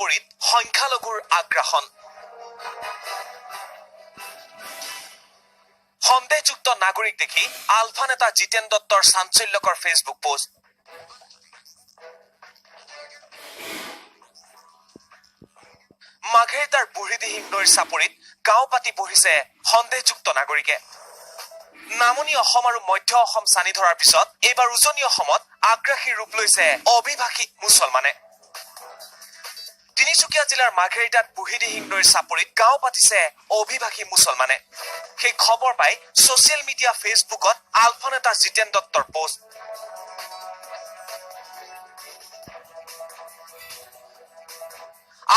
চাপৰিত সংখ্যালঘুৰ আগ্ৰাসন সন্দেহযুক্ত নাগৰিক দেখি আলফা নেতা জিতেন দত্তৰ চাঞ্চল্যকৰ ফেচবুক পোষ্ট মাঘেৰিটাৰ বুঢ়ীদিহিং নৈৰ চাপৰিত গাঁও পাতি বহিছে সন্দেহযুক্ত নাগৰিকে নামনি অসম আৰু মধ্য অসম চানি ধৰাৰ পিছত এইবাৰ উজনি অসমত আগ্ৰাসী ৰূপ লৈছে অভিবাসী মুছলমানে তিনিচুকীয়া জিলাৰ মাঘেৰিটাত বুঢ়ীদিহিং নৈৰ চাপৰিত গাঁও পাতিছে অভিবাসী মুছলমানে সেই খবৰ পাই ছচিয়েল মিডিয়া ফেচবুকত আলফা নেতা জিতেন দত্তৰ পোষ্ট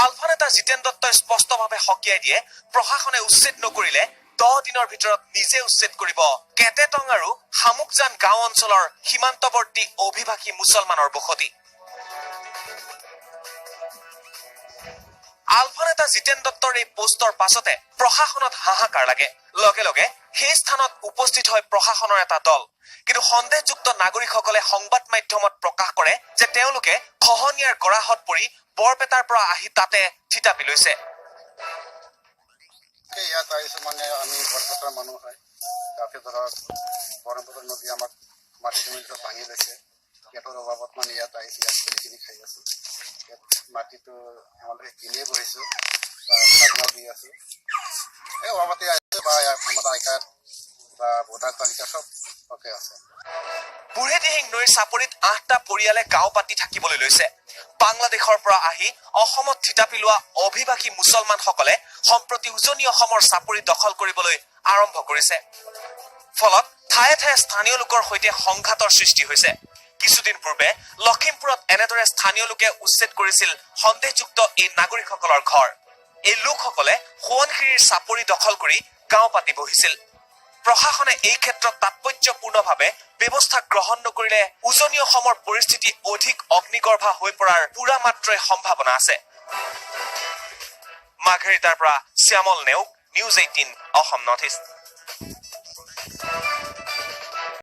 আলফা নেতা জিতেন দত্তই স্পষ্টভাৱে সকীয়াই দিয়ে প্ৰশাসনে উচ্ছেদ নকৰিলে 10 দিনৰ ভিতৰত নিজে উচ্ছেদ কৰিব কেটেটং আৰু শামুকজান গাঁও অঞ্চলৰ সীমান্তৱৰ্তী অভিবাসী মুছলমানৰ বসতি আলফা নেতা জিতেন দত্তৰ এই পোষ্টৰ পাছতে প্ৰশাসনত হাহাকাৰ লাগে লগে লগে সেই স্থানত উপস্থিত হয় প্ৰশাসনৰ এটা দল কিন্তু সন্দেহযুক্ত নাগৰিকসকলে সংবাদ মাধ্যমত প্ৰকাশ কৰে যে তেওঁলোকে খহনীয়াৰ গৰাহত পৰি বৰপেটাৰ পৰা আহি তাতে থিতাপি লৈছে ইয়াত আহিছো মানে আমি বৰপেটাৰ মানুহ হয় তাতে ধৰক ব্ৰহ্মপুত্ৰ নদী আমাক মাটি ভাঙি লৈছে ইয়াতৰ অভাৱত মানে ইয়াত আহিছো ইয়াত খেলিখিনি খাই আছো ইয়াত মাটিটো আমালোকে কিনিয়ে বহিছো বা খাজনা দি আছো এই অভাৱতে আহিছে বা আমাৰ আই কাৰ্ড বা ভোটাৰ তালিকা চব অকে আছে বুঢ়ীদিহিং নৈৰ চাপৰিত 8টা পৰিয়ালে গাঁও পাতি থাকিবলৈ লৈছে বাংলাদেশৰ পৰা আহি অসমত থিতাপি লোৱা অভিবাসী মুছলমানসকলে সম্প্ৰতি উজনি অসমৰ চাপৰি দখল কৰিবলৈ আৰম্ভ কৰিছে ফলত ঠায়ে ঠায়ে স্থানীয় লোকৰ সৈতে সংঘাতৰ সৃষ্টি হৈছে কিছুদিন পূৰ্বে লখিমপুৰত এনেদৰে স্থানীয় লোকে উচ্ছেদ কৰিছিল সন্দেহযুক্ত এই নাগৰিকসকলৰ ঘৰ এই লোকসকলে সোৱণশিৰিৰ চাপৰি দখল কৰি গাঁও পাতি বহিছিল প্ৰশাসনে এই ক্ষেত্ৰত তাৎপৰ্যপূৰ্ণভাৱে ব্যৱস্থা গ্ৰহণ নকৰিলে উজনি অসমৰ পৰিস্থিতি অধিক অগ্নিগৰ্ভা হৈ পৰাৰ পুৰা মাত্ৰাই সম্ভাৱনা আছে মাঘেৰিটাৰ পৰা Shyamal Neog news 18 Assam north east